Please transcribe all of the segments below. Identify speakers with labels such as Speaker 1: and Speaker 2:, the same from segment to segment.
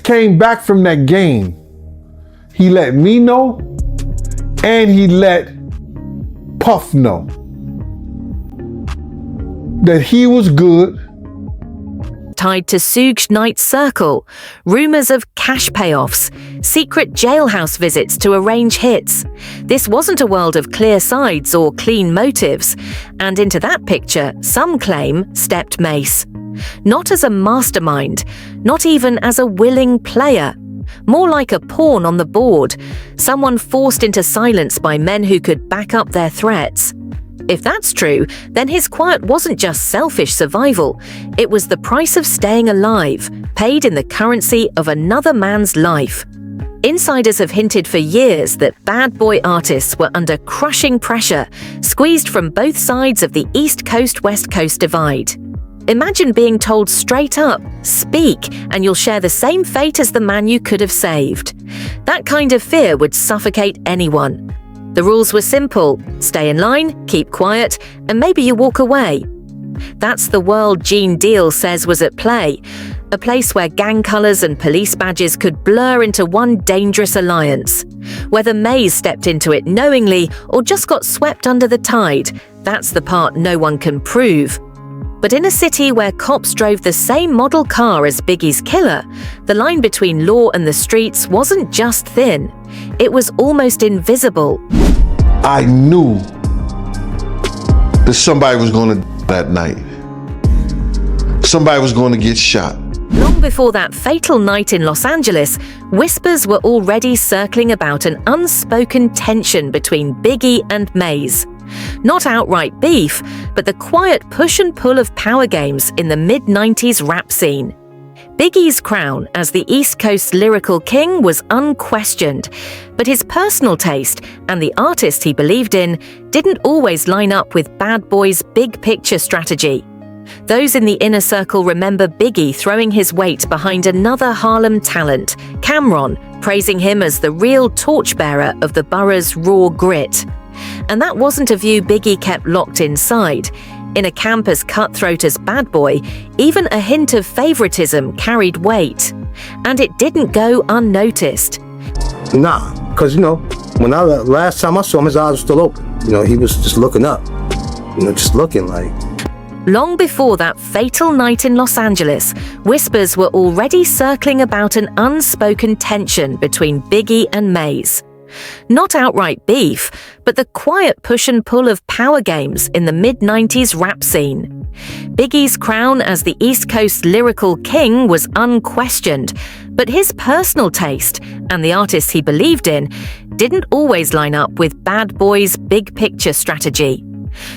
Speaker 1: came back from that game, he let me know and he let Puff know that he was good.
Speaker 2: Tied to Suge Knight's circle, rumors of cash payoffs, secret jailhouse visits to arrange hits. This wasn't a world of clear sides or clean motives, and into that picture, some claim, stepped Mase. Not as a mastermind, not even as a willing player. More like a pawn on the board, someone forced into silence by men who could back up their threats. If that's true, then his quiet wasn't just selfish survival, it was the price of staying alive, paid in the currency of another man's life. Insiders have hinted for years that bad boy artists were under crushing pressure, squeezed from both sides of the East Coast-West Coast divide. Imagine being told straight up, speak, and you'll share the same fate as the man you could have saved. That kind of fear would suffocate anyone. The rules were simple: stay in line, keep quiet, and maybe you walk away. That's the world Gene Deal says was at play, a place where gang colours and police badges could blur into one dangerous alliance. Whether Mase stepped into it knowingly or just got swept under the tide, that's the part no one can prove. But in a city where cops drove the same model car as Biggie's killer, the line between law and the streets wasn't just thin, it was almost invisible.
Speaker 1: I knew that somebody was going to die that night. Somebody was going to get shot.
Speaker 2: Long before that fatal night in Los Angeles, whispers were already circling about an unspoken tension between Biggie and Mase. Not outright beef, but the quiet push and pull of power games in the mid-90s rap scene. Biggie's crown as the East Coast lyrical king was unquestioned, but his personal taste and the artist he believed in didn't always line up with Bad Boy's big picture strategy. Those in the inner circle remember Biggie throwing his weight behind another Harlem talent, Cameron, praising him as the real torchbearer of the borough's raw grit. And that wasn't a view Biggie kept locked inside. In a camp as cutthroat as Bad Boy, even a hint of favoritism carried weight. And it didn't go unnoticed.
Speaker 3: Nah, because, last time I saw him, his eyes were still open. He was just looking up. Just looking like.
Speaker 2: Long before that fatal night in Los Angeles, whispers were already circling about an unspoken tension between Biggie and Mase. Not outright beef, but the quiet push and pull of power games in the mid-90s rap scene. Biggie's crown as the East Coast lyrical king was unquestioned, but his personal taste and the artists he believed in didn't always line up with Bad Boy's big picture strategy.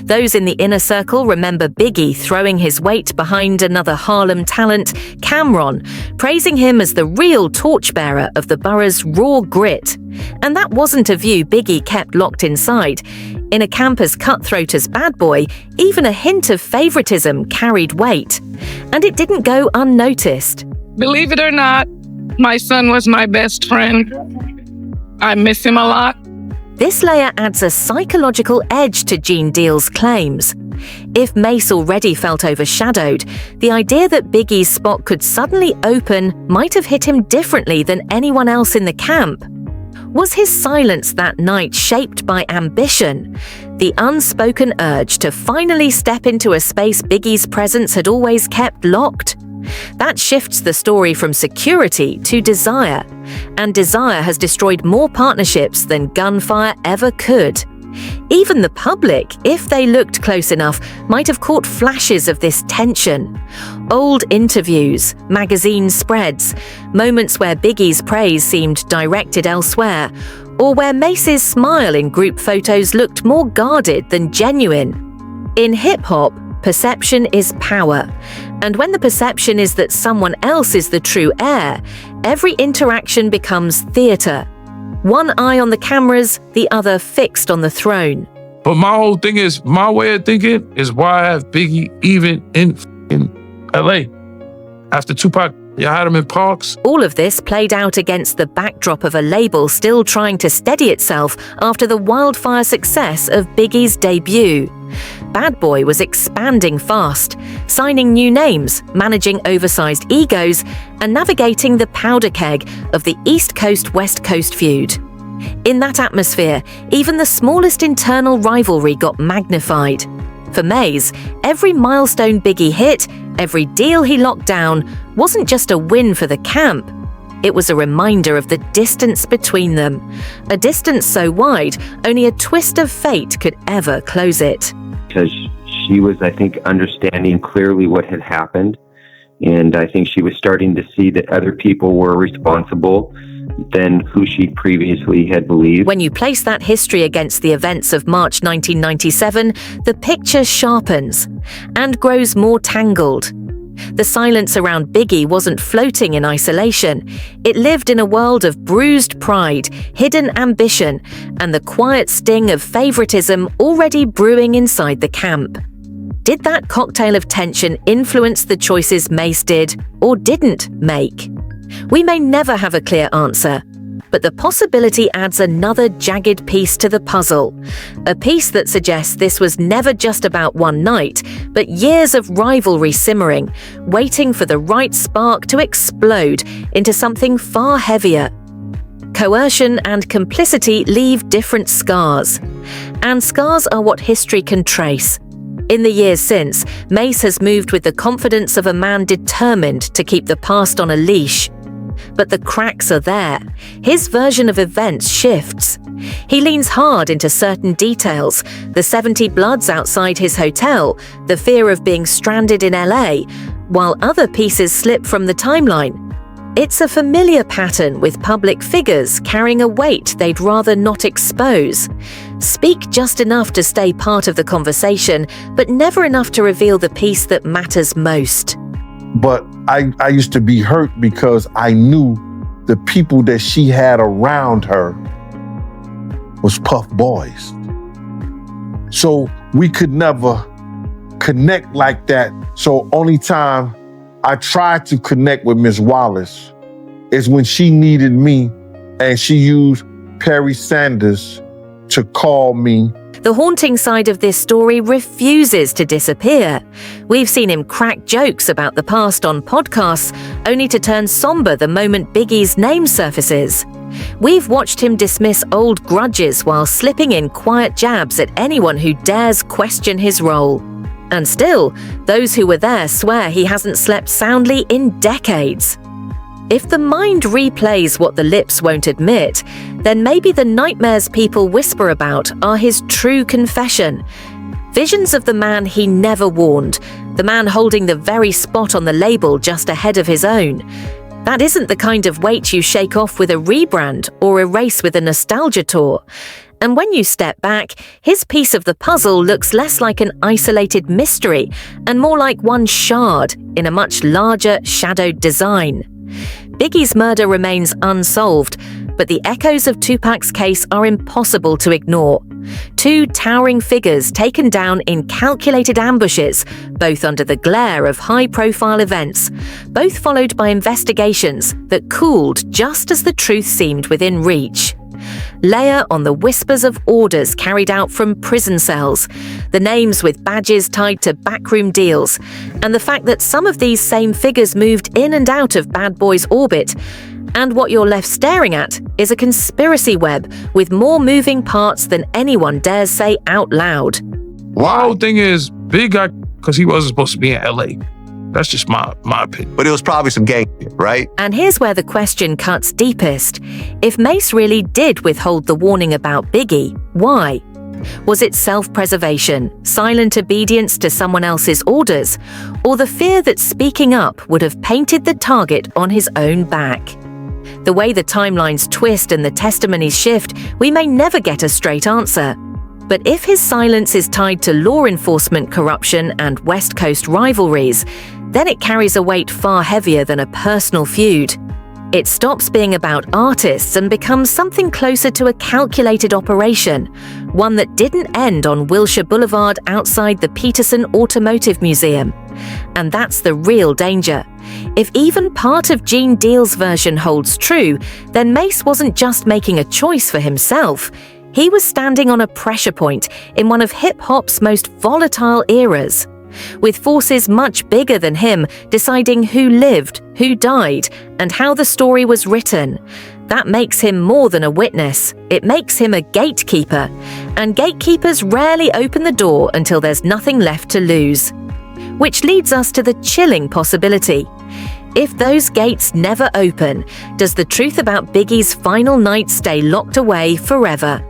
Speaker 2: Those in the inner circle remember Biggie throwing his weight behind another Harlem talent, Cameron, praising him as the real torchbearer of the borough's raw grit. And that wasn't a view Biggie kept locked inside. In a camp as cutthroat as Bad Boy, even a hint of favoritism carried weight. And it didn't go unnoticed.
Speaker 4: Believe it or not, my son was my best friend. I miss him a lot.
Speaker 2: This layer adds a psychological edge to Gene Deal's claims. If Mase already felt overshadowed, the idea that Biggie's spot could suddenly open might have hit him differently than anyone else in the camp. Was his silence that night shaped by ambition? The unspoken urge to finally step into a space Biggie's presence had always kept locked? That shifts the story from security to desire, and desire has destroyed more partnerships than gunfire ever could. Even the public, if they looked close enough, might have caught flashes of this tension. Old interviews, magazine spreads, moments where Biggie's praise seemed directed elsewhere, or where Mase's smile in group photos looked more guarded than genuine. In hip-hop, perception is power, and when the perception is that someone else is the true heir, every interaction becomes theatre. One eye on the cameras, the other fixed on the throne.
Speaker 5: But my whole thing is, my way of thinking is why I have Biggie even in LA. After Tupac, you had him in parks.
Speaker 2: All of this played out against the backdrop of a label still trying to steady itself after the wildfire success of Biggie's debut. Bad Boy was expanding fast, signing new names, managing oversized egos, and navigating the powder keg of the East Coast-West Coast feud. In that atmosphere, even the smallest internal rivalry got magnified. For Mase, every milestone Biggie hit, every deal he locked down, wasn't just a win for the camp. It was a reminder of the distance between them, a distance so wide only a twist of fate could ever close it.
Speaker 6: Because she was, I think, understanding clearly what had happened, and I think she was starting to see that other people were responsible than who she previously had believed.
Speaker 2: When you place that history against the events of March 1997, the picture sharpens and grows more tangled. The silence around Biggie wasn't floating in isolation. It lived in a world of bruised pride, hidden ambition, and the quiet sting of favoritism already brewing inside the camp. Did that cocktail of tension influence the choices Mase did or didn't make? We may never have a clear answer, but the possibility adds another jagged piece to the puzzle, a piece that suggests this was never just about one night, but years of rivalry simmering, waiting for the right spark to explode into something far heavier. Coercion and complicity leave different scars, and scars are what history can trace. In the years since, Mase has moved with the confidence of a man determined to keep the past on a leash. But the cracks are there. His version of events shifts. He leans hard into certain details, the 70 Bloods outside his hotel, the fear of being stranded in LA, while other pieces slip from the timeline. It's a familiar pattern with public figures carrying a weight they'd rather not expose. Speak just enough to stay part of the conversation, but never enough to reveal the piece that matters most.
Speaker 1: But I used to be hurt because I knew the people that she had around her was Puff Boys. So we could never connect like that. So only time I tried to connect with Miss Wallace is when she needed me and she used Perry Sanders to call me.
Speaker 2: The haunting side of this story refuses to disappear. We've seen him crack jokes about the past on podcasts, only to turn somber the moment Biggie's name surfaces. We've watched him dismiss old grudges while slipping in quiet jabs at anyone who dares question his role. And still, those who were there swear he hasn't slept soundly in decades. If the mind replays what the lips won't admit, then maybe the nightmares people whisper about are his true confession. Visions of the man he never warned, the man holding the very spot on the label just ahead of his own. That isn't the kind of weight you shake off with a rebrand or erase with a nostalgia tour. And when you step back, his piece of the puzzle looks less like an isolated mystery and more like one shard in a much larger, shadowed design. Biggie's murder remains unsolved, but the echoes of Tupac's case are impossible to ignore. Two towering figures taken down in calculated ambushes, both under the glare of high-profile events, both followed by investigations that cooled just as the truth seemed within reach. Layer on the whispers of orders carried out from prison cells, the names with badges tied to backroom deals, and the fact that some of these same figures moved in and out of Bad Boy's orbit. And what you're left staring at is a conspiracy web with more moving parts than anyone dares say out loud.
Speaker 5: My whole thing is, Big got, because he wasn't supposed to be in LA. That's just my opinion.
Speaker 7: But it was probably some gang shit, right?
Speaker 2: And here's where the question cuts deepest. If Mase really did withhold the warning about Biggie, why? Was it self-preservation, silent obedience to someone else's orders, or the fear that speaking up would have painted the target on his own back? The way the timelines twist and the testimonies shift, we may never get a straight answer. But if his silence is tied to law enforcement corruption and West Coast rivalries, then it carries a weight far heavier than a personal feud. It stops being about artists and becomes something closer to a calculated operation, one that didn't end on Wilshire Boulevard outside the Peterson Automotive Museum. And that's the real danger. If even part of Gene Deal's version holds true, then Mase wasn't just making a choice for himself. He was standing on a pressure point in one of hip-hop's most volatile eras, with forces much bigger than him deciding who lived, who died, and how the story was written. That makes him more than a witness. It makes him a gatekeeper. And gatekeepers rarely open the door until there's nothing left to lose. Which leads us to the chilling possibility. If those gates never open, does the truth about Biggie's final night stay locked away forever?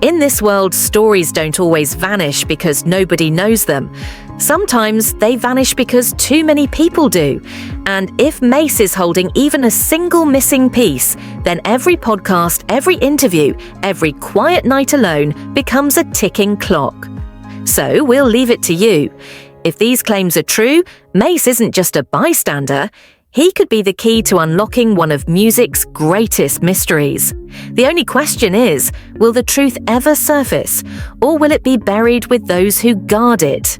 Speaker 2: In this world, stories don't always vanish because nobody knows them. Sometimes they vanish because too many people do. And if Mase is holding even a single missing piece, then every podcast, every interview, every quiet night alone becomes a ticking clock. So we'll leave it to you. If these claims are true, Mase isn't just a bystander. He could be the key to unlocking one of music's greatest mysteries. The only question is, will the truth ever surface, or will it be buried with those who guard it?